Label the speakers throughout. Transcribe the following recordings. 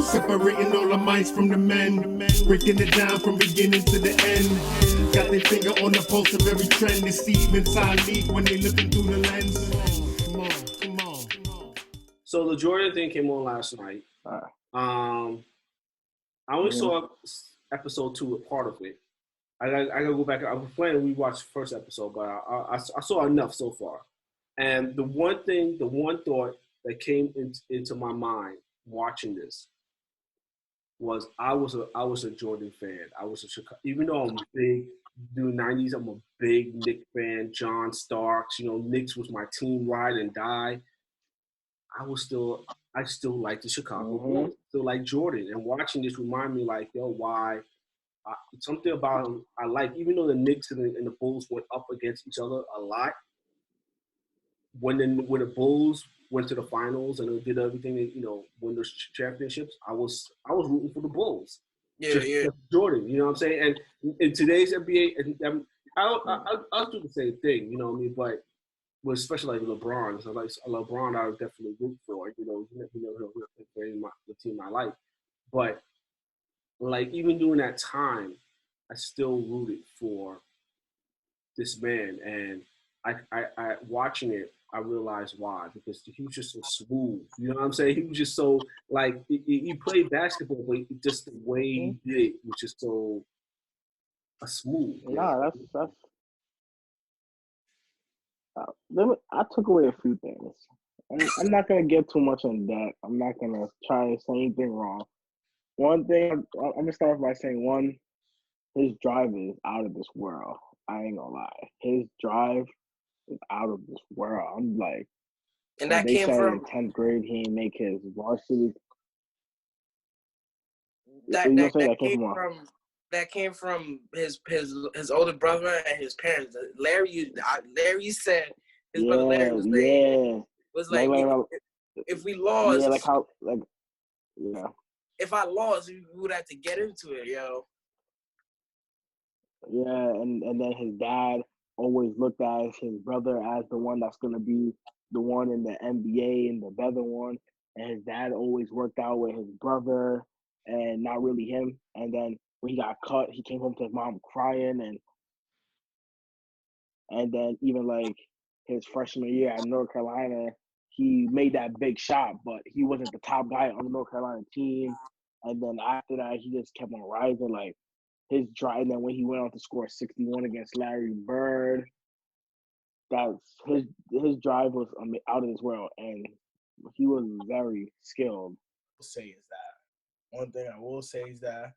Speaker 1: Separating all the mice from the men, breaking it down from beginning to the end. Got their finger on the pulse of every trend. They see inside leak when they looking through the lens. Come on.
Speaker 2: So the Jordan thing came on last night. I only saw episode 2, a part of it. I gotta go back. I was planning to rewatch the first episode, but I saw enough so far. And the one thought that came into my mind watching this was I was a Jordan fan. I was a Chicago, even though I'm big during the 90s, I'm a big Knicks fan. John Starks, Knicks was my team, ride and die. I still like the Chicago Bulls, still like Jordan. And watching this remind me like, why something about I like, even though the Knicks and the Bulls went up against each other a lot, when the Bulls went to the finals and they did everything, win those championships, I was rooting for the Bulls. Yeah. Jordan, you know what I'm saying? And in today's NBA, and I'll do the same thing, you know what I mean? But especially like LeBron, so like LeBron, I would definitely root for, he'll the team I like. But like even during that time, I still rooted for this man, and I watching it, I realized why, because he was just so smooth. You know what I'm saying? He was just so like he played basketball, but just the way he did it was just so smooth.
Speaker 3: Nah, that's. I took away a few things. I'm not gonna get too much in that. I'm not gonna try to say anything wrong. One thing I'm gonna start by saying, one, his drive is out of this world. I ain't gonna lie, his drive is out of this world. I'm like,
Speaker 4: and that came from
Speaker 3: 10th grade. He didn't make his varsity.
Speaker 4: That came from his older brother and his parents. Larry said his brother Larry was like, if we lost, if I lost, we would have to get into it, yo.
Speaker 3: Yeah, and then his dad always looked at his brother as the one that's gonna be the one in the NBA and the better one, and his dad always worked out with his brother and not really him. And then when he got cut, he came home to his mom crying, and then even like his freshman year at North Carolina, he made that big shot, but he wasn't the top guy on the North Carolina team. And then after that, he just kept on rising. Like his drive, and then when he went on to score 61 against Larry Bird, that's his drive was out of this world, and he was very skilled.
Speaker 5: One thing I will say is that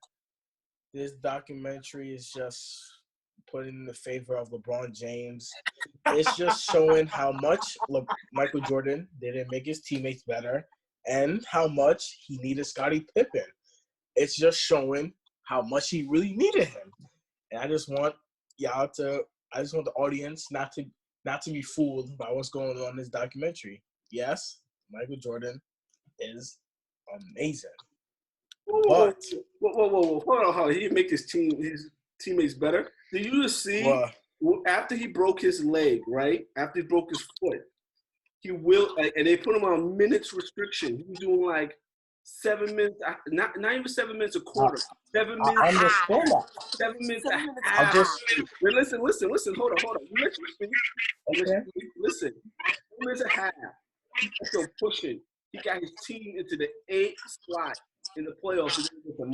Speaker 5: this documentary is just put in the favor of LeBron James. It's just showing how much Michael Jordan didn't make his teammates better and how much he needed Scottie Pippen. It's just showing how much he really needed him. And I just want the audience not to be fooled by what's going on in this documentary. Yes, Michael Jordan is amazing.
Speaker 2: Whoa. Hold on. He didn't make his teammates better. Did you just see after he broke his leg, right? After he broke his foot, he will, and they put him on minutes restriction. He was doing like 7 minutes, not even 7 minutes a quarter. 7 minutes.
Speaker 5: I understand that.
Speaker 2: 7 minutes a half. Listen. Hold on. Listen. 7 minutes a half. He's still pushing. He got his team into the 8th slot in the playoffs with the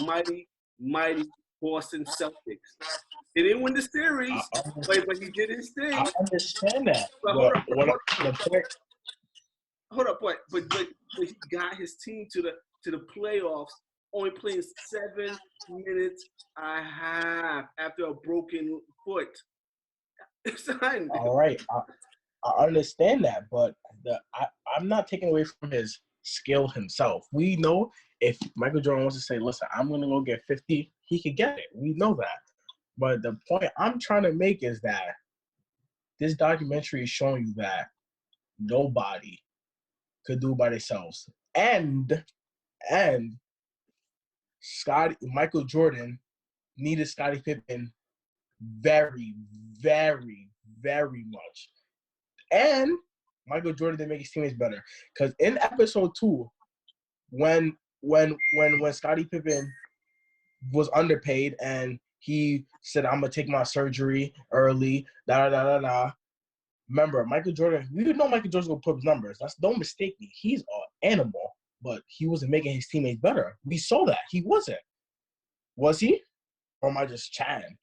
Speaker 2: mighty Boston Celtics. They didn't win the series, but he did his thing.
Speaker 5: I understand that.
Speaker 2: Hold up, but he got his team to the playoffs, only playing 7 minutes a half after a broken foot.
Speaker 5: All right, I understand that, but I'm not taking away from his skill himself. We know if Michael Jordan wants to say, listen, I'm going to go get 50, he could get it. We know that. But the point I'm trying to make is that this documentary is showing you that nobody could do by themselves. And Michael Jordan needed Scottie Pippen very, very, very much. And Michael Jordan didn't make his teammates better. Because in episode 2, when when Scottie Pippen was underpaid and he said, "I'm gonna take my surgery early." Da da da da. Remember, Michael Jordan. We didn't know Michael Jordan's gonna put up numbers. Don't mistake me. He's an animal, but he wasn't making his teammates better. We saw that he wasn't. Was he? Or am I just chatting?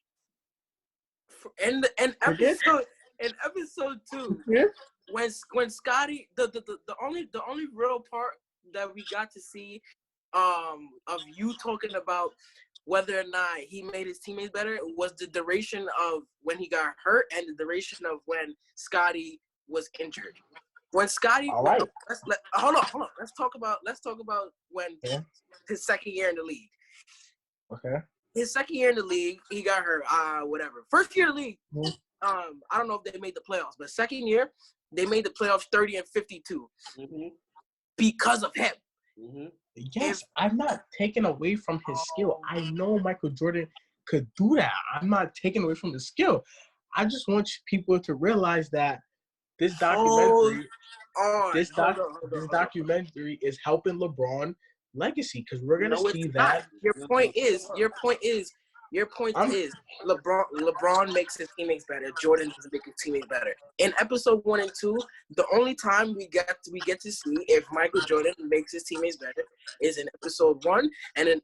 Speaker 4: And episode 2,
Speaker 5: Yeah.
Speaker 4: when Scotty, the only real part that we got to see of you talking about whether or not he made his teammates better was the duration of when he got hurt and the duration of when Scotty was injured. When Scotty,
Speaker 5: All right.
Speaker 4: Hold on. Let's talk about when his second year in the league.
Speaker 5: Okay.
Speaker 4: His second year in the league, he got hurt. Whatever. First year in the league, I don't know if they made the playoffs, but second year they made the playoffs 30-52 because of him.
Speaker 5: Yes, I'm not taking away from his skill. I know Michael Jordan could do that. I'm not taking away from his skill. I just want people to realize that this documentary, documentary is helping LeBron legacy because we're gonna see that.
Speaker 4: Your point is LeBron makes his teammates better. Jordan doesn't make his teammates better. In episode 1 and 2, the only time we get to see if Michael Jordan makes his teammates better is in episode 1, and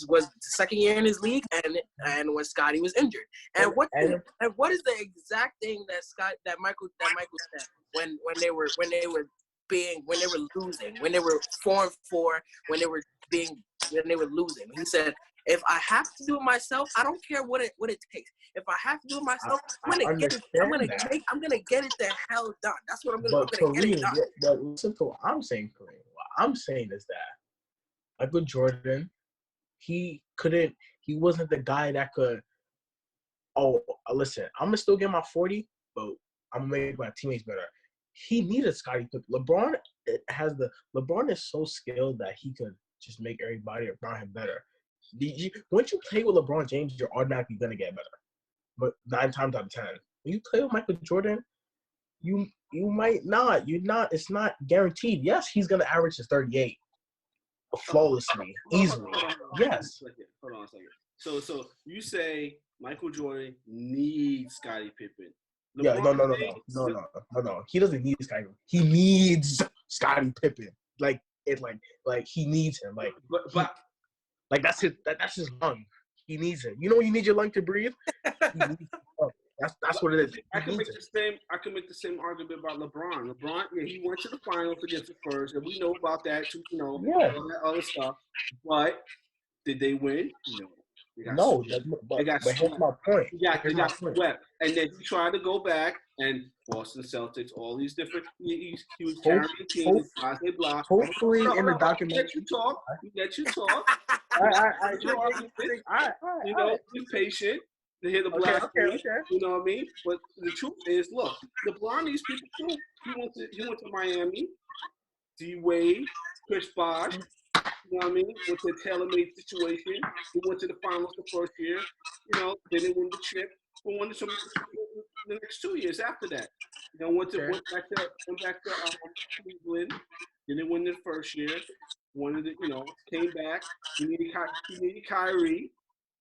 Speaker 4: was the second year in his league, and when Scotty was injured. And what is the exact thing that Michael said when they were losing, when they were 4-4, when they were losing? He said, if I have to do it myself, I don't care what it takes. If I have to do it myself, I'm gonna get it the hell done. That's what I'm gonna get it done.
Speaker 5: But listen to what I'm saying, Kareem. What I'm saying is that Michael Jordan, he wasn't the guy that could. Oh, listen, I'm gonna still get my 40, but I'm gonna make my teammates better. He needed Scottie Pippen. LeBron is so skilled that he could just make everybody around him better. Once you play with LeBron James, you're automatically gonna get better. But 9 times out of 10, when you play with Michael Jordan, you might not. You're not. It's not guaranteed. Yes, he's gonna average his 38 flawlessly, easily. Yes.
Speaker 2: Hold on a second. So you say Michael Jordan needs Scottie Pippen?
Speaker 5: Yeah, no. He doesn't need Scottie. He needs Scottie Pippen. Like he needs him. Like that's his lung. He needs it. You know when you need your lung to breathe? That's what it is.
Speaker 2: I can make the same argument about LeBron. LeBron, yeah, he went to the finals against the Spurs, and we know about that too, all that other stuff. But did they win? No.
Speaker 5: But here's my point.
Speaker 2: They got swept. And then he tried to go back, and Boston Celtics, all these different. He was carrying teams, blah, blah.
Speaker 5: Hopefully, in the documentary.
Speaker 2: Let you talk. Be patient to hear the blast. Okay. You know what I mean? But the truth is, look, LeBron, these people too. He went to Miami. D-Wade, Chris Bosh. You know what I mean? With the tailor-made situation. He went to the finals the first year. They didn't win the chip. But won the next 2 years after that. Went back to Cleveland. Didn't win the first year. Came back. He needed Kyrie.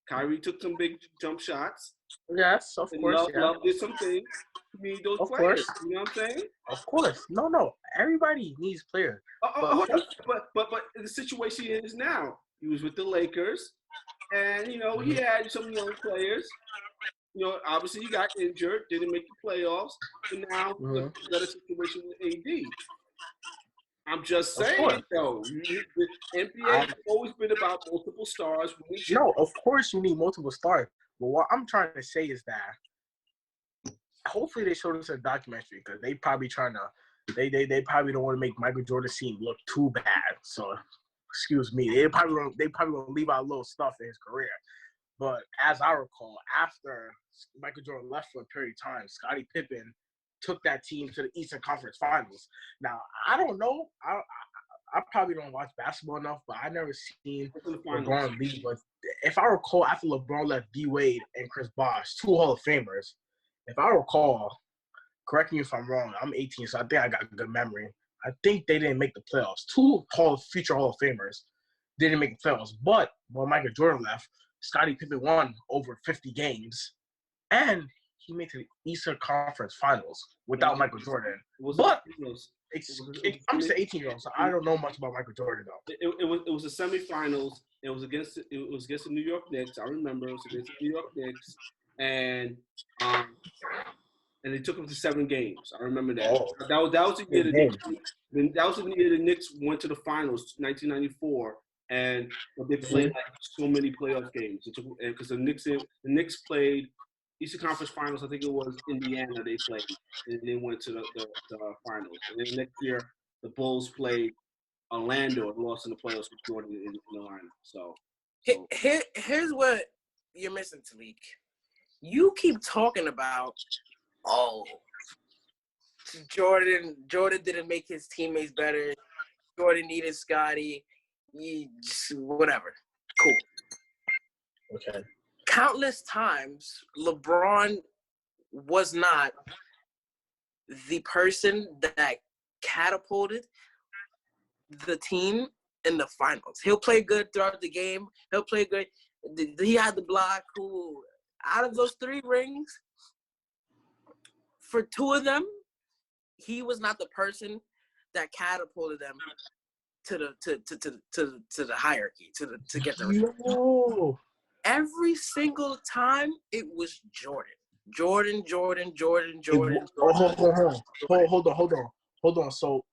Speaker 2: Kyrie took some big jump shots.
Speaker 5: Yes, of course.
Speaker 2: Love did some things. You need those players.
Speaker 5: Course.
Speaker 2: You know what I'm saying?
Speaker 5: Of course. No. Everybody needs players.
Speaker 2: But the situation is now. He was with the Lakers, and he had some young players. Obviously he got injured, didn't make the playoffs, and now he's got a situation with AD. I'm just saying, though, the NBA has always been about multiple stars.
Speaker 5: No, of course you need multiple stars. But what I'm trying to say is that hopefully they show this in a documentary because they probably they probably don't want to make Michael Jordan's team look too bad. So, excuse me, they probably won't leave out little stuff in his career. But as I recall, after Michael Jordan left for a period of time, Scottie Pippen took that team to the Eastern Conference Finals. Now, I don't know. I probably don't watch basketball enough, but I never seen LeBron leave. But if I recall, after LeBron left D-Wade and Chris Bosh, 2 Hall of Famers, if I recall, correct me if I'm wrong, I'm 18, so I think I got a good memory. I think they didn't make the playoffs. Future Hall of Famers didn't make the playoffs. But when Michael Jordan left, Scottie Pippen won over 50 games, and he made to the Eastern Conference Finals without Michael Jordan. But I'm just an 18-year-old, so I don't know much about Michael Jordan though.
Speaker 2: It was the semifinals. It was against the New York Knicks. I remember it was against the New York Knicks, and they took them to 7 games. I remember that.
Speaker 5: Oh.
Speaker 2: That was the year the Knicks went to the finals, 1994, and they played like so many playoff games. Because the Knicks played Eastern Conference Finals. I think it was Indiana they played, and they went to the finals. And then next year the Bulls played Orlando and lost in the playoffs with Jordan in the lineup. So
Speaker 4: here's what you're missing, Talik. You keep talking about, Jordan didn't make his teammates better. Jordan needed Scottie. Whatever. Cool.
Speaker 5: Okay.
Speaker 4: Countless times, LeBron was not the person that catapulted the team in the finals. He'll play good throughout the game. He'll play good. He had the block. Cool. Out of those 3 rings, for 2 of them, he was not the person that catapulted them to the hierarchy to get the ring.
Speaker 5: No.
Speaker 4: Every single time, it was Jordan. Jordan.
Speaker 5: Hold on. So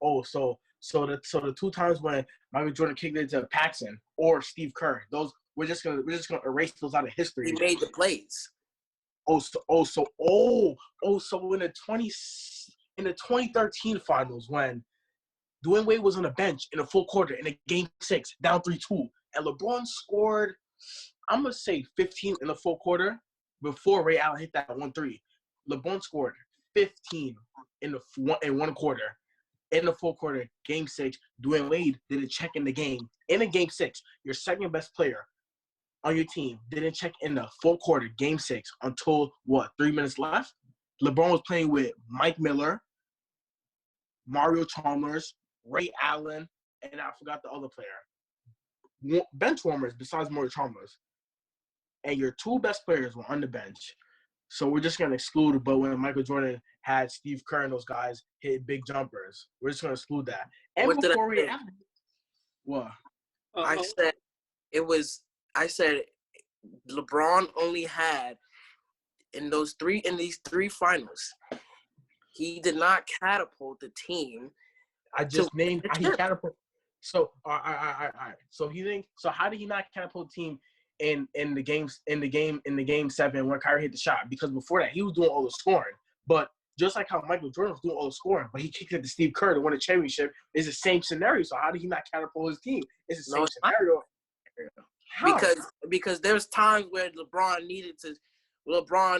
Speaker 5: the 2 times when Michael Jordan kicked it to Paxson or Steve Kerr, those we're just gonna erase those out of history.
Speaker 4: He made the plays.
Speaker 5: So in the 2013 finals when Dwayne Wade was on the bench in a full quarter in a game 6, down 3-2, and LeBron scored, I'm gonna say 15 in the full quarter before Ray Allen hit that 1-3. LeBron scored 15 in one quarter. In the full quarter, game 6, Dwayne Wade didn't check in the game. In a game 6, your second best player on your team didn't check in the full quarter, game 6, until 3 minutes left? LeBron was playing with Mike Miller, Mario Chalmers, Ray Allen, and I forgot the other player. Bench warmers besides Mario Chalmers. And your 2 best players were on the bench. So we're just going to exclude, but when Michael Jordan had Steve Kerr and those guys hit big jumpers, we're just going to exclude that. And
Speaker 4: What
Speaker 5: before Ray Allen, what?
Speaker 4: I said LeBron only had in these 3 finals, he did not catapult the team.
Speaker 5: I just named how he catapult. So all right. So how did he not catapult the team in the game 7 when Kyrie hit the shot? Because before that he was doing all the scoring. But just like how Michael Jordan was doing all the scoring, but he kicked it to Steve Kerr to win a championship, is the same scenario. So how did he not catapult his team? It's the same scenario. How?
Speaker 4: Because there's times where LeBron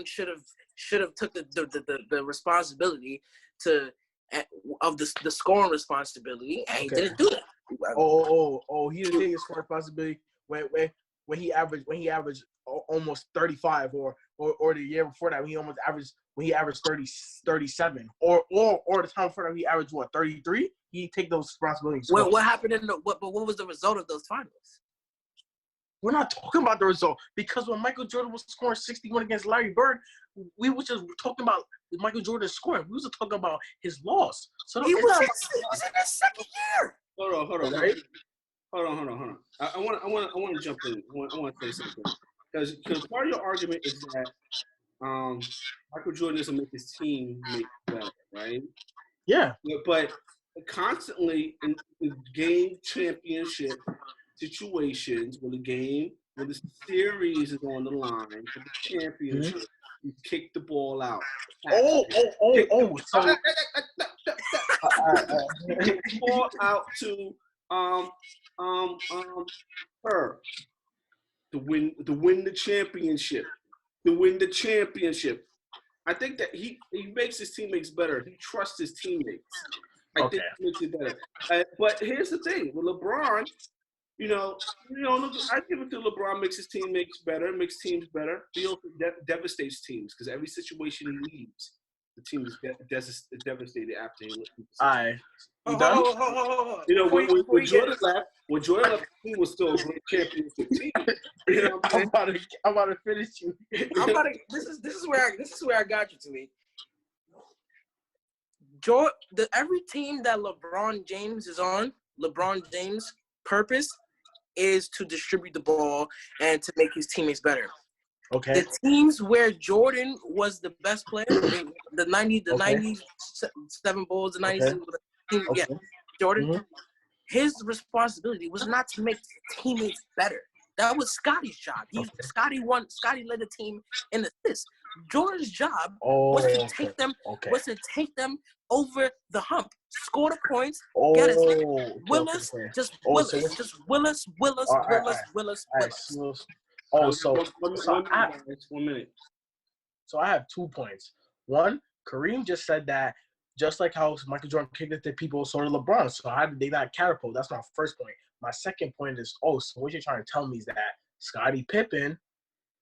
Speaker 4: should have took the responsibility of the scoring responsibility, and he didn't do that.
Speaker 5: He didn't take his scoring responsibility when he averaged almost 35, or the year before that when he averaged 37, or the time before that he averaged 33. He take those responsibilities.
Speaker 4: What happened but what was the result of those finals?
Speaker 5: We're not talking about the result, because when Michael Jordan was scoring 61 against Larry Bird, we were just talking about Michael Jordan scoring. We was talking about his loss. So
Speaker 4: he was in his second year.
Speaker 2: Hold on.
Speaker 5: Right?
Speaker 2: Hold on. I want to jump in. I want to say something, because part of your argument is that Michael Jordan doesn't make his team make better, right?
Speaker 5: Yeah.
Speaker 2: But constantly in game championship situations, when the series is on the line for the championship, you kick the ball out.
Speaker 5: So
Speaker 2: Kick the ball out to her to win the championship. I think that he makes his teammates better. He trusts his teammates. I think he makes it better. But here's the thing with LeBron. Look, I give it to LeBron. Makes his teammates better. Makes teams better. He also devastates teams because every situation he leaves, the team is devastated after he left.
Speaker 5: All right. You done?
Speaker 2: You know, when
Speaker 4: Before you
Speaker 2: Jordan left, the team was still a great championship team. You know what I'm saying?
Speaker 5: I'm about to finish you.
Speaker 4: This is where I got you to me. Every team that LeBron James is on, LeBron James' purpose is to distribute the ball and to make his teammates better.
Speaker 5: Okay.
Speaker 4: The teams where Jordan was the best player, the 97 Bulls, the 97,
Speaker 5: Okay.
Speaker 4: Jordan,
Speaker 5: Mm-hmm.
Speaker 4: his responsibility was not to make teammates better. That was Scotty's job. Scotty led the team in assists. Jordan's job was to take them over the hump, score the points, get us Willis.
Speaker 2: One minute.
Speaker 5: So I have 2 points. One, Kareem just said that just like how Michael Jordan kicked it to people, so did LeBron. So how did they not catapult? That's my first point. My second point is, so what you're trying to tell me is that Scottie Pippen,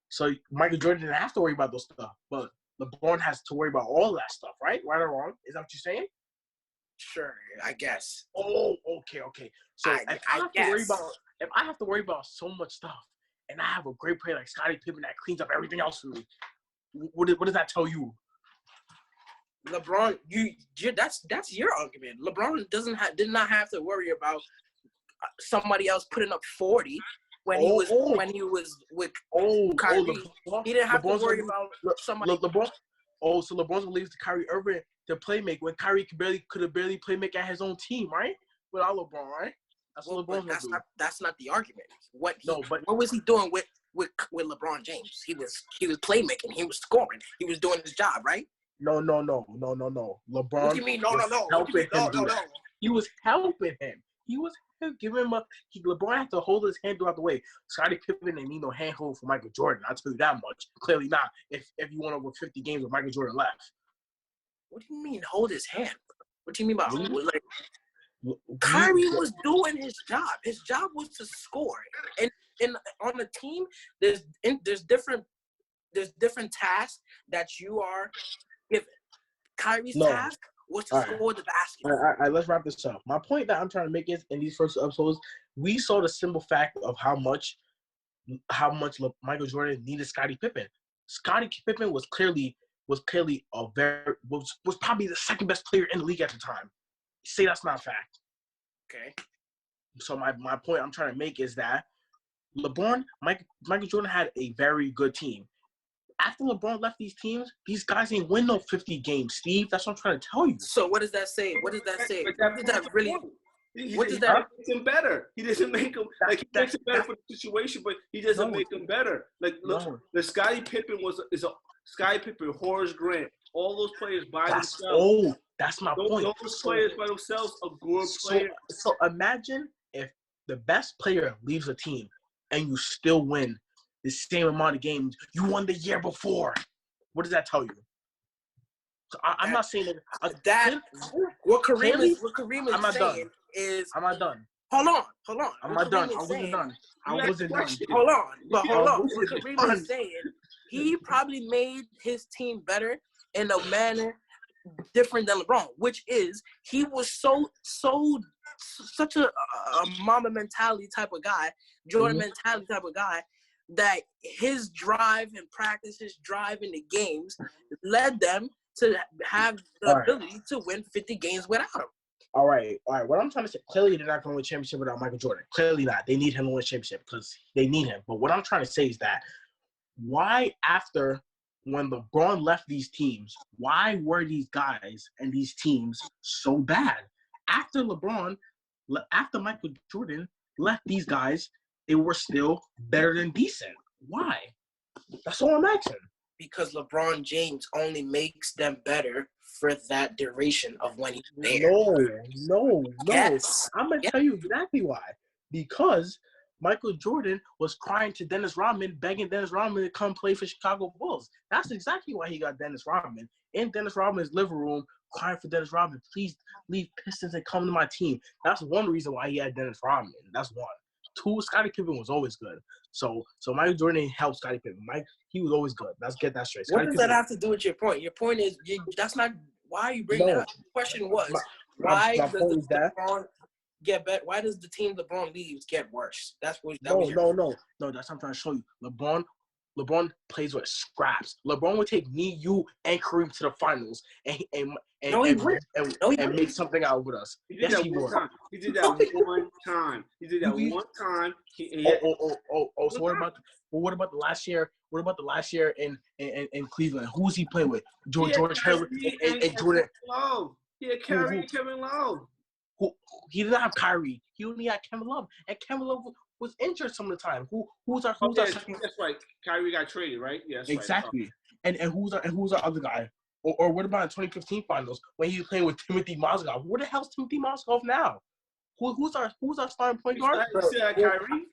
Speaker 5: so Michael Jordan didn't have to worry about those stuff, but LeBron has to worry about all that stuff, right? Right or wrong? Is that what you're saying?
Speaker 4: Sure, I guess.
Speaker 5: Oh, okay. So if I have to worry about so much stuff, and I have a great player like Scottie Pippen that cleans up everything else for me, what does that tell you?
Speaker 4: LeBron, that's your argument. LeBron did not have to worry about somebody else putting up 40 when he was with Kyrie. He didn't have to worry about somebody.
Speaker 5: LeBron. So LeBron's gonna leave to Kyrie Irving to play make when Kyrie could have barely play make at his own team, right? Without LeBron, right? That's what LeBron's gonna do.
Speaker 4: That's not the argument. What was he doing with LeBron James? He was playmaking. He was scoring. He was doing his job, right?
Speaker 5: No. LeBron.
Speaker 4: What do you mean? No.
Speaker 5: He was helping him. He was giving him LeBron had to hold his hand throughout the way. Scottie Pippen didn't need no handhold for Michael Jordan. I'll tell you that much. Clearly not. If you won over 50 games with Michael Jordan left.
Speaker 4: What do you mean hold his hand? What do you mean by Kyrie was doing his job. His job was to score. And on the team, there's different tasks that you are given. Kyrie's task was to score the basketball.
Speaker 5: All right, let's wrap this up. My point that I'm trying to make is in these first episodes, we saw the simple fact of how much Michael Jordan needed Scottie Pippen. Scottie Pippen was probably the second best player in the league at the time. Say that's not a fact.
Speaker 4: Okay.
Speaker 5: So my point I'm trying to make is that Michael Jordan had a very good team. After LeBron left these teams, these guys ain't win no 50 games, Steve. That's what I'm trying to tell you.
Speaker 4: So what does that say? What does that say? What does that really?
Speaker 2: What does that make him better? He doesn't make him he makes it better for the situation, but he doesn't make him better. Look, the Scottie Pippen Scottie Pippen, Horace Grant, all those players by themselves.
Speaker 5: That's my point.
Speaker 2: Those players by themselves are good players.
Speaker 5: So imagine if the best player leaves a team and you still win the same amount of games you won the year before. What does that tell you? So I'm not saying that.
Speaker 4: What Kareem is saying is.
Speaker 5: I'm not done.
Speaker 4: Hold on.
Speaker 5: I'm not done. I wasn't done.
Speaker 4: Hold on. What Kareem is saying, he probably made his team better in a manner different than LeBron, which is he was such a mama mentality type of guy, Jordan mentality type of guy, that his drive in practice, his drive in the games led them to have the ability to win 50 games without him.
Speaker 5: All right. What I'm trying to say, clearly they're not going to win a championship without Michael Jordan. Clearly not. They need him to win a championship because they need him. But what I'm trying to say is that why after when LeBron left these teams, why were these guys and these teams so bad? After Michael Jordan left these guys, they were still better than decent. Why? That's all I'm asking.
Speaker 4: Because LeBron James only makes them better for that duration of when he's there.
Speaker 5: No.
Speaker 4: Yes.
Speaker 5: I'm going to tell you exactly why. Because Michael Jordan was crying to Dennis Rodman, begging Dennis Rodman to come play for Chicago Bulls. That's exactly why he got Dennis Rodman. In Dennis Rodman's living room, crying for Dennis Rodman, please leave Pistons and come to my team. That's one reason why he had Dennis Rodman. That's one. Two, Scottie Pippen was always good. So Michael Jordan helped Scottie Pippen. He was always good. Let's get that straight.
Speaker 4: What
Speaker 5: Scottie
Speaker 4: does that
Speaker 5: Pippen,
Speaker 4: have to do with your point? Your point is that's not why are you bringing that
Speaker 5: no,
Speaker 4: up. The question was
Speaker 5: my
Speaker 4: why
Speaker 5: point
Speaker 4: does
Speaker 5: is that
Speaker 4: LeBron get better? Why does the team LeBron leaves get worse? That was
Speaker 5: no.
Speaker 4: your
Speaker 5: That's what I'm trying to show you. LeBron plays with scraps. LeBron would take me, you, and Kareem to the finals
Speaker 4: No, he wouldn't. No, he
Speaker 5: and
Speaker 4: wouldn't.
Speaker 5: make something out with us.
Speaker 2: He did
Speaker 5: Yes,
Speaker 2: that
Speaker 5: he
Speaker 2: one
Speaker 5: would.
Speaker 2: time. He did that one time. He did that one time.
Speaker 5: So what about the last year? What about the last year in Cleveland? Who was he playing with? George Hill and Jordan.
Speaker 2: Love. He had Kyrie and Kevin Love.
Speaker 5: He didn't have Kyrie. He only had Kevin Love, and Kevin Love was injured some of the time. Who's our second?
Speaker 2: That's right. Kyrie got traded, right? Yeah, that's
Speaker 5: exactly. Right. And who's our other guy? Or what about in 2015 finals when he was playing with Timothy Mozgov? Where the hell's Timothy Mozgov now? Who's our starting point guard?
Speaker 2: You still had Kyrie?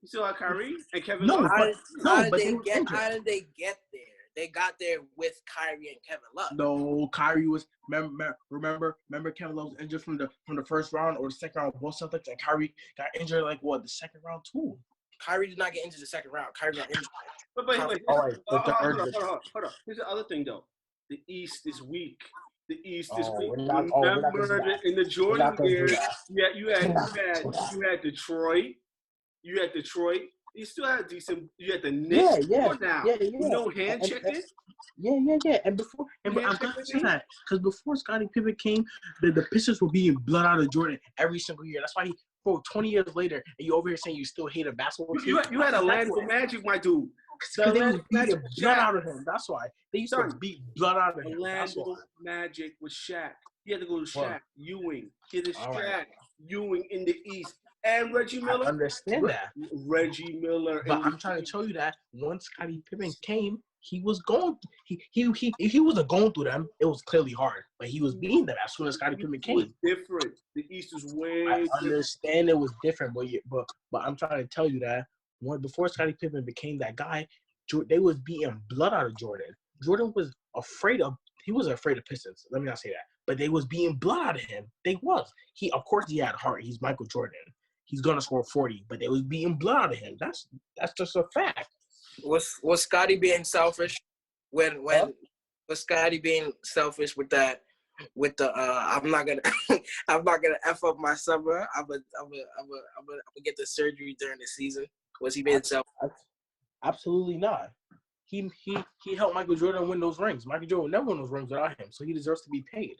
Speaker 2: You still had Kyrie and Kevin
Speaker 5: No,
Speaker 2: Love?
Speaker 4: How did they get there? They got there with Kyrie and Kevin Love.
Speaker 5: No, Kyrie was remember Kevin Love was injured from the first round or the second round of both Celtics, and Kyrie got injured the second round too.
Speaker 4: Kyrie did not get injured the second round. Kyrie got injured.
Speaker 2: But
Speaker 5: all right,
Speaker 2: hold on. Here's the other thing though. The East is weak. The East is weak. Remember in the Jordan years, you had Detroit. You had Detroit. You still had decent. You had the Knicks.
Speaker 5: Yeah.
Speaker 2: No hand checking.
Speaker 5: Yeah. And I'm glad you said that because before Scottie Pippen came, the Pistons were being blood out of Jordan every single year. That's why 20 years later, and you over here saying you still hate a basketball team.
Speaker 2: You had a Orlando Magic, my dude.
Speaker 5: Because they was beating blood out of him. That's why. They used to beat blood out of him.
Speaker 2: Orlando Magic with Shaq. You had to go to Shaq, Ewing. You had to Shaq, Ewing in the East. And Reggie Miller.
Speaker 5: I understand that.
Speaker 2: Reggie Miller.
Speaker 5: But I'm trying to tell you that once Scottie Pippen came, he was going. If he wasn't going through them, it was clearly hard. But he was beating them as soon as Scottie Pippen came.
Speaker 2: It was different. The East was way.
Speaker 5: I understand it was different, but I'm trying to tell you that before Scottie Pippen became that guy, they was beating blood out of Jordan. Jordan was afraid of. He wasn't afraid of Pistons. Let me not say that. But they was beating blood out of him. They was. Of course, he had heart. He's Michael Jordan. He's gonna score 40, but they was beating blood out of him. That's just a fact. Was
Speaker 4: Scottie being selfish when was Scottie being selfish with that? With the I'm not gonna f up my summer. I'm gonna get the surgery during the season. Was he being selfish?
Speaker 5: Absolutely not. He helped Michael Jordan win those rings. Michael Jordan never won those rings without him, so he deserves to be paid.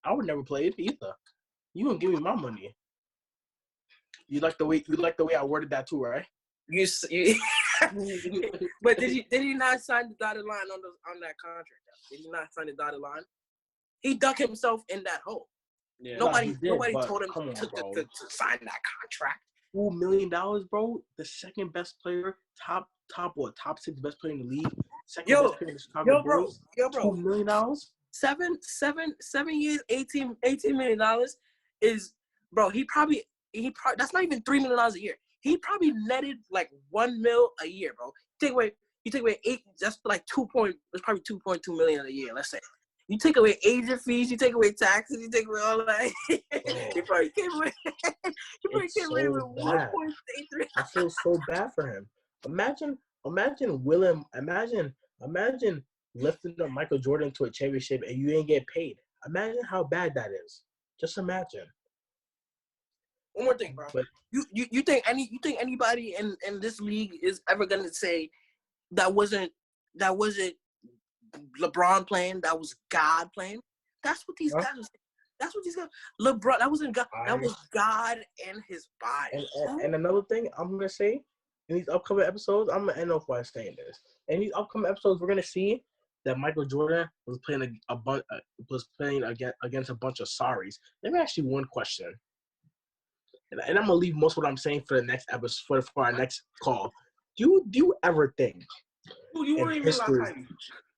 Speaker 5: I would never play it either. You wouldn't give me my money. You like the way I worded that too, right?
Speaker 4: You but did he not sign the dotted line on that contract? Did he not sign the dotted line? He dug himself in that hole. Yeah. Nobody told him to sign that contract.
Speaker 5: $2 million, bro. The second best player, top 6 best player in the league. Best player in the Chicago Bulls. $2 million.
Speaker 4: 7 years, $18 million is, bro. He probably that's not even $3 million a year. He probably netted like $1 million a year, bro. You take away 8. That's like it's probably $2.2 million a year. Let's say you take away agent fees, you take away taxes, you take away all that. He probably came away. With 1.83.
Speaker 5: I feel so bad for him. Imagine lifting up Michael Jordan to a championship and you ain't get paid. Imagine how bad that is. Just imagine.
Speaker 4: One more thing, bro. But you think anybody in this league is ever gonna say that wasn't LeBron playing, that was God playing? That's what these guys are saying. That's what these guys. LeBron, that wasn't God. That was God in his body.
Speaker 5: And another thing I'm gonna say in these upcoming episodes, I'm gonna end off by saying this. In these upcoming episodes, we're gonna see that Michael Jordan was playing against a bunch of sorries. Let me ask you one question. And I'm gonna leave most of what I'm saying for the next episode, for our next call. Do you ever think in history?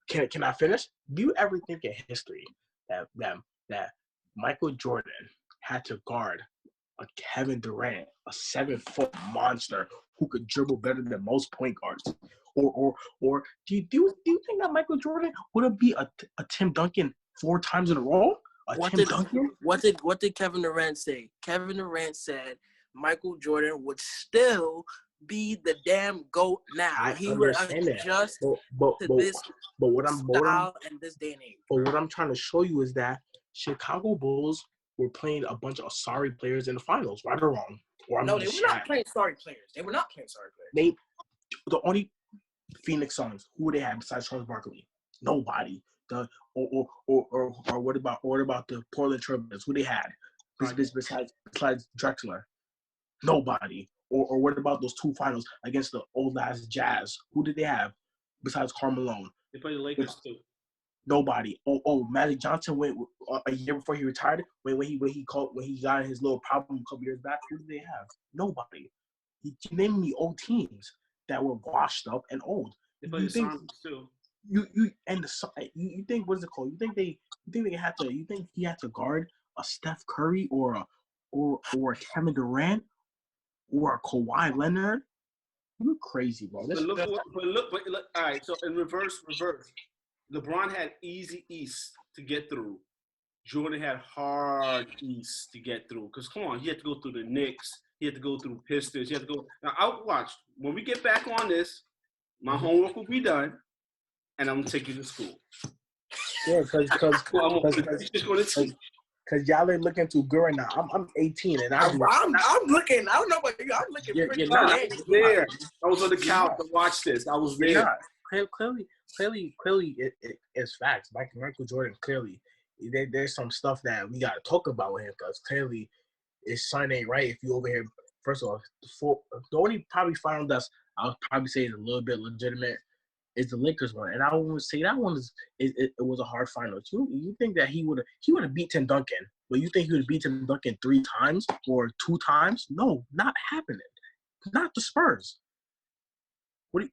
Speaker 5: Can I finish? Do you ever think in history that Michael Jordan had to guard a Kevin Durant, a 7-foot monster who could dribble better than most point guards? Or do you think that Michael Jordan wouldn't be a Tim Duncan 4 times in a row?
Speaker 4: What did Kevin Durant say? Kevin Durant said Michael Jordan would still be the damn GOAT now.
Speaker 5: I
Speaker 4: He would
Speaker 5: understand that.
Speaker 4: adjust
Speaker 5: But
Speaker 4: to this
Speaker 5: what I'm
Speaker 4: style and this day and age.
Speaker 5: But what I'm trying to show you is that Chicago Bulls were playing a bunch of sorry players in the finals, right or wrong. Or
Speaker 4: No, they were not playing sorry players. They were not playing sorry players.
Speaker 5: The only Phoenix Suns, who would they have besides Charles Barkley? Nobody. Or what about the Portland Trailblazers? Who they had besides Drexler? Nobody. Or what about those two finals against the old ass Jazz? Who did they have besides Karl Malone?
Speaker 2: They played the Lakers too.
Speaker 5: Nobody. Magic Johnson went a year before he retired. When he got his little problem a couple years back. Who did they have? Nobody. He named me old teams that were washed up and old.
Speaker 2: They played the Suns too.
Speaker 5: You think what is it called? You think he had to guard a Steph Curry or a Kevin Durant or a Kawhi Leonard? You're crazy, bro.
Speaker 2: But look. All right. So in reverse. LeBron had easy East to get through. Jordan had hard East to get through. Because, come on, he had to go through the Knicks. He had to go through Pistons. He had to go. Now, I'll watch. When we get back on this, my homework will be done, and I'm going to take you to school.
Speaker 5: Yeah, because y'all ain't looking too good right now. I'm 18, and I'm
Speaker 4: looking. I don't know about you. I'm looking pretty good.
Speaker 2: I was there. I was on the couch to watch this. I was there.
Speaker 5: Clearly, it's facts. Michael Jordan, clearly, there's some stuff that we got to talk about with him because clearly his son ain't right. If you over here, first of all, the only probably final that's I'll probably say is a little bit legitimate is the Lakers one, and I would say that one it was a hard final. You think that he would have beat Tim Duncan, but you think he would have beat Tim Duncan 3 times or 2 times? No, not happening. Not the Spurs. What?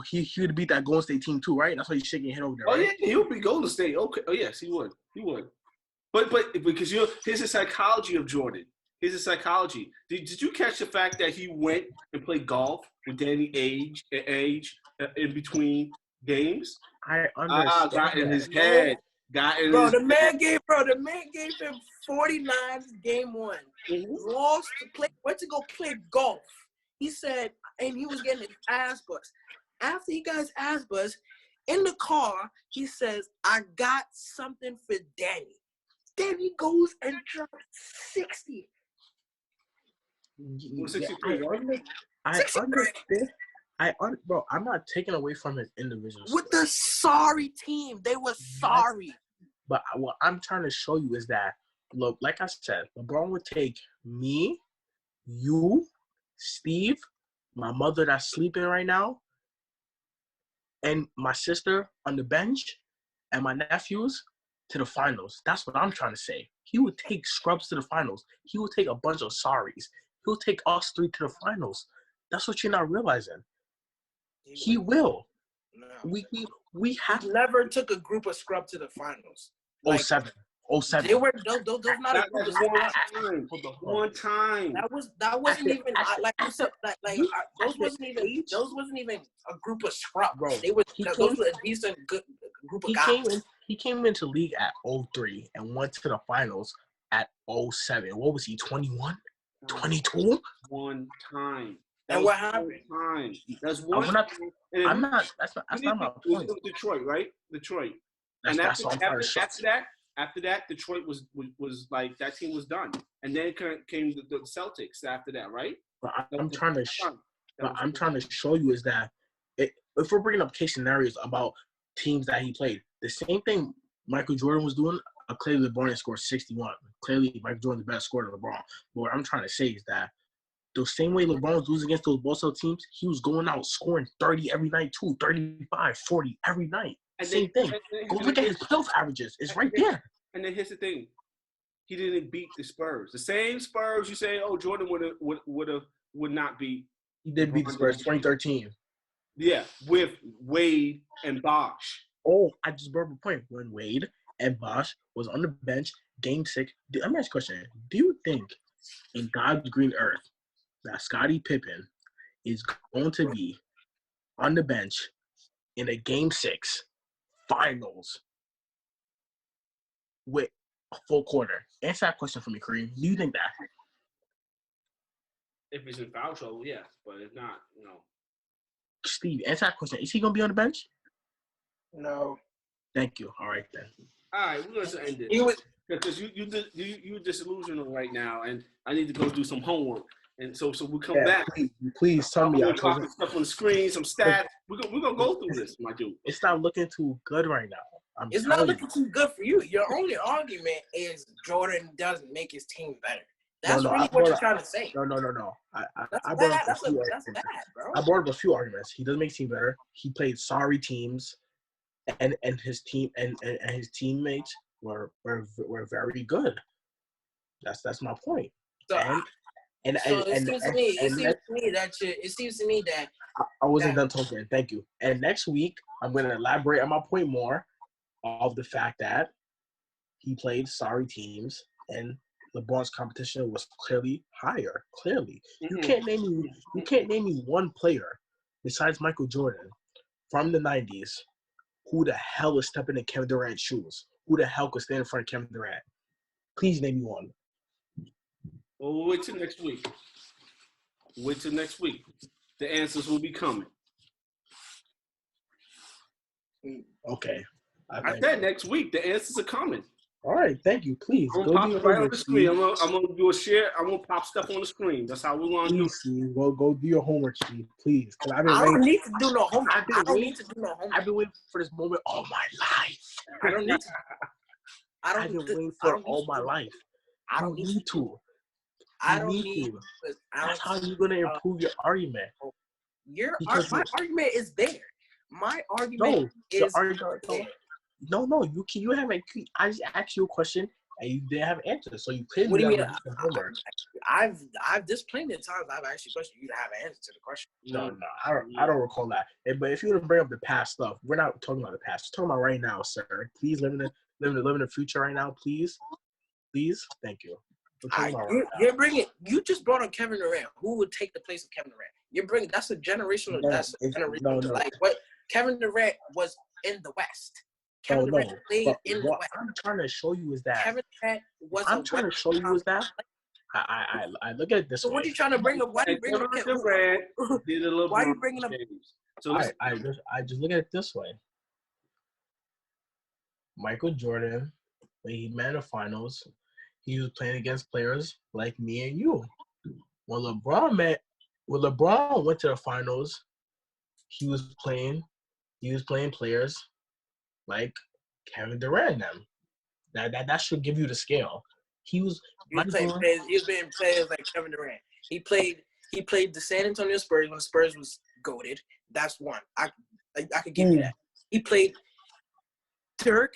Speaker 5: He would beat that Golden State team too, right? That's why he's shaking your head over there. Right?
Speaker 2: Oh yeah, he would be Golden State. Okay. Oh yes, he would. But because here's the psychology of Jordan. Here's the psychology. Did you catch the fact that he went and played golf with Danny Age in between games?
Speaker 5: I understand.
Speaker 2: Got in his head.
Speaker 4: The man gave him 49 game 1. Lost to play. Went to go play golf. He said, and he was getting his ass bust. After he got his ass bust, in the car, he says, I got something for Danny. Then he goes and drops 60.
Speaker 2: 63, right?
Speaker 5: I understand. Bro, I'm not taking away from his individual.
Speaker 4: With the sorry team. They were sorry.
Speaker 5: But what I'm trying to show you is that, look, like I said, LeBron would take me, you, Steve, my mother that's sleeping right now, and my sister on the bench, and my nephews to the finals. That's what I'm trying to say. He would take scrubs to the finals. He would take a bunch of sorries. He'll take us 3 to the finals. That's what you're not realizing. He will.
Speaker 2: No.
Speaker 5: We have
Speaker 4: never took a group of scrub to the finals.
Speaker 5: 07.
Speaker 4: They were those not a group of
Speaker 2: one time.
Speaker 4: That wasn't even like you said those wasn't even a group of scrub.
Speaker 5: Bro,
Speaker 4: those were a decent good group of guys.
Speaker 5: He came into league at 03 and went to the finals at 07. What was he, 21? 22?
Speaker 2: One time.
Speaker 4: And what happened?
Speaker 2: That's one time.
Speaker 5: That's not my point.
Speaker 2: Detroit, right? Detroit. And after that, Detroit was like, that team was done. And then came the Celtics after that, right?
Speaker 5: But I'm trying to show you is that if we're bringing up case scenarios about teams that he played, the same thing Michael Jordan was doing, clearly LeBron scored 61. Clearly Michael Jordan's the best scorer than LeBron. But what I'm trying to say is that the same way LeBron was losing against those Boston teams, he was going out scoring 30 every night too, 35, 40 every night. Same thing. Go look at his playoff averages. It's right there.
Speaker 2: And then here's the thing. He didn't beat the Spurs. The same Spurs you say, Jordan would not beat.
Speaker 5: He did beat the Spurs 2013.
Speaker 2: Yeah, with Wade and Bosh.
Speaker 5: Oh, I just brought up a point. When Wade and Bosh was on the bench, Game 6. Let me ask you a question. Do you think in God's green earth that Scottie Pippen is going to be on the bench in a Game 6 finals with a full quarter? Answer that question for me, Kareem. Do you think that?
Speaker 2: If it's in foul trouble, yes. But if not, no.
Speaker 6: Steve, answer that question. Is he gonna be on the bench?
Speaker 5: No.
Speaker 6: Thank you. All right then.
Speaker 2: All right, we're going to end
Speaker 4: He
Speaker 2: it.
Speaker 4: was
Speaker 2: Because you're disillusional right now, and I need to go do some homework. And so we come
Speaker 6: Yeah,
Speaker 2: back.
Speaker 6: please tell
Speaker 2: I'm
Speaker 6: me.
Speaker 2: going to pop stuff on the screen, some stats. We're gonna go through this, my dude.
Speaker 6: It's not looking too good right now.
Speaker 4: it's not looking too good for you. Your only argument is Jordan doesn't make his team better. That's really what you're trying to say.
Speaker 6: No.
Speaker 4: That's
Speaker 6: I
Speaker 4: bad.
Speaker 6: brought up
Speaker 4: That's
Speaker 6: a few
Speaker 4: bad,
Speaker 6: arguments.
Speaker 4: bro.
Speaker 6: I brought up a few arguments. He doesn't make his team better. He played sorry teams, and his team and his teammates were very good. That's my point.
Speaker 4: So, it seems to me that
Speaker 6: I wasn't done talking. Thank you. And next week, I'm going to elaborate on my point more of the fact that he played sorry teams and LeBron's competition was clearly higher. Clearly, you can't name me one player besides Michael Jordan from the '90s who the hell is stepping in Kevin Durant's shoes. Who the hell could stand in front of Kevin Durant? Please name me one.
Speaker 2: Well, wait till next week. The answers will be coming.
Speaker 6: Okay.
Speaker 2: I said next week. The answers are coming.
Speaker 6: All right. Thank you. Please
Speaker 2: I'm
Speaker 6: go
Speaker 2: gonna
Speaker 6: do your
Speaker 2: pop right on
Speaker 6: homework.
Speaker 2: the screen.
Speaker 6: Steve.
Speaker 2: I'm gonna do a share. I'm gonna pop stuff on the screen. That's how we're gonna do
Speaker 6: Please,
Speaker 2: it.
Speaker 6: Steve. Go do your homework, Steve. Please. Because I've been
Speaker 4: I
Speaker 6: waiting.
Speaker 4: don't need to do no homework. I don't need to do no homework.
Speaker 6: I've been waiting for this moment all my life.
Speaker 4: I don't need to.
Speaker 6: I've been waiting for it all my life.
Speaker 4: I don't need
Speaker 6: to.
Speaker 4: I don't need to.
Speaker 6: That's how you're gonna improve your argument.
Speaker 4: My argument is there. My argument is there.
Speaker 6: No. You haven't. I just asked you a question and you didn't have answers. So you clearly
Speaker 4: What do you mean?
Speaker 6: have some homework.
Speaker 4: I've just plenty of times I've asked you a question. You have an answer to the question.
Speaker 6: No, I don't recall that. But if you want to bring up the past stuff, we're not talking about the past. We're talking about right now, sir. Please live in the future right now, please. Thank you.
Speaker 4: You just brought up Kevin Durant. Who would take the place of Kevin Durant? That's a generational.
Speaker 6: No.
Speaker 4: Like what Kevin Durant was in the West. Kevin Durant played in the West.
Speaker 6: I'm trying to show you is that.
Speaker 4: Kevin Durant was.
Speaker 6: I look at it this way.
Speaker 4: So what are you trying to bring up? Why are you bringing up Kevin Durant? Why are you bringing up?
Speaker 2: So
Speaker 6: I just look at it this way. Michael Jordan, when he made the finals, he was playing against players like me and you. When LeBron went to the finals, he was playing players like Kevin Durant and them. That should give you the scale. He was
Speaker 4: playing players like Kevin Durant. He played the San Antonio Spurs when the Spurs was goated. That's one. I could give you that. He played Dirk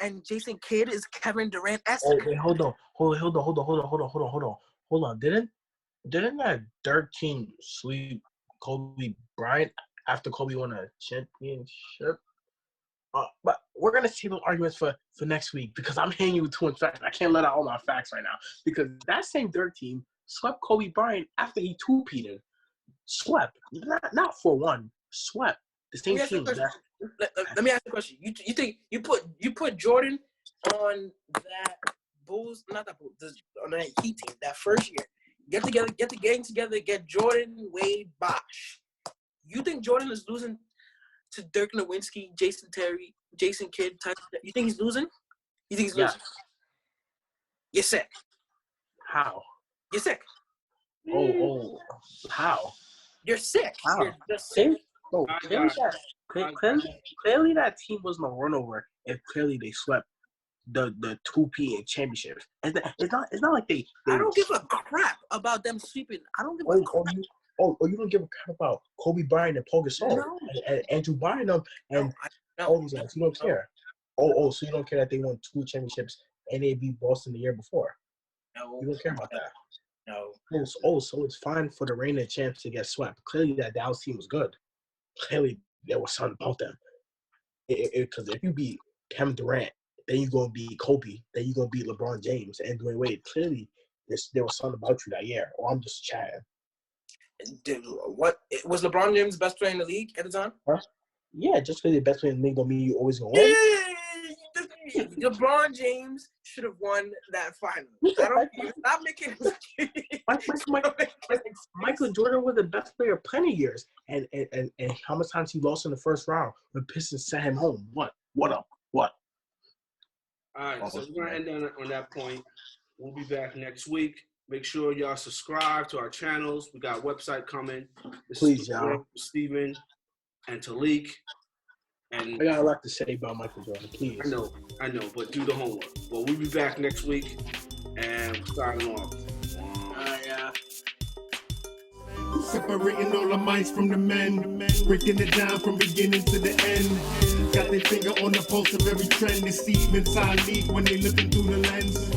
Speaker 4: and Jason Kidd is Kevin Durant-esque.
Speaker 6: Oh, wait, hold on. Didn't that Dirk team sweep Kobe Bryant after Kobe won a championship? But we're gonna save those arguments for next week because I'm handing you too much facts. I can't let out all my facts right now because that same Dirk team swept Kobe Bryant after he two-peated. Swept, not 4-1. Swept the same team.
Speaker 4: Let me ask you a question. You think you put Jordan on that Bulls, not that Bulls, on that Heat team that first year? Get the gang together, get Jordan, Wade, Bosh. You think Jordan is losing to Dirk Nowitzki, Jason Terry, Jason Kidd? You think he's losing? You think he's losing?
Speaker 6: Yes.
Speaker 4: You're sick.
Speaker 6: How?
Speaker 4: You're sick.
Speaker 6: Oh, how?
Speaker 4: You're sick.
Speaker 6: How?
Speaker 4: You're just sick.
Speaker 6: No, clearly that team was no runover, and clearly they swept the 2P championship. It's not like they
Speaker 4: I don't give a crap about them sweeping. I don't give a crap.
Speaker 6: You don't give a crap about Kobe Bryant and Paul Gasol and Andrew Bynum and all these guys. You don't care. So you don't care that they won 2 championships and they beat Boston the year before.
Speaker 4: No.
Speaker 6: You don't care about that.
Speaker 4: No.
Speaker 6: So it's fine for the reigning champs to get swept. Clearly that Dallas team was good. Clearly there was something about them. Because if you beat Kevin Durant, then you're going to beat Kobe, then you're going to beat LeBron James and Dwayne Wade. Clearly there was something about you that year. Or I'm just chatting.
Speaker 4: What was LeBron James the best player in the league at the time?
Speaker 6: Huh? Yeah, just because you're the best player in the league don't mean you always gonna win.
Speaker 4: LeBron James should have won that final. I don't. Stop making.
Speaker 6: Michael Jordan was the best player of plenty of years, and how much times he lost in the first round when Pistons sent him home? What? What?
Speaker 2: All right, so we're going to end on that point. We'll be back next week. Make sure y'all subscribe to our channels. We got a website coming.
Speaker 6: Please, y'all.
Speaker 2: Steven and Talik. And
Speaker 6: I got a lot to say about Michael Jordan, please.
Speaker 2: I know, but do the homework. Well, we'll be back next week, and we're starting off.
Speaker 4: Yeah.
Speaker 1: Separating all the mice from the men, breaking it down from beginning to the end. Got their finger on the pulse of every trend. They see inside league when they looking through the lens.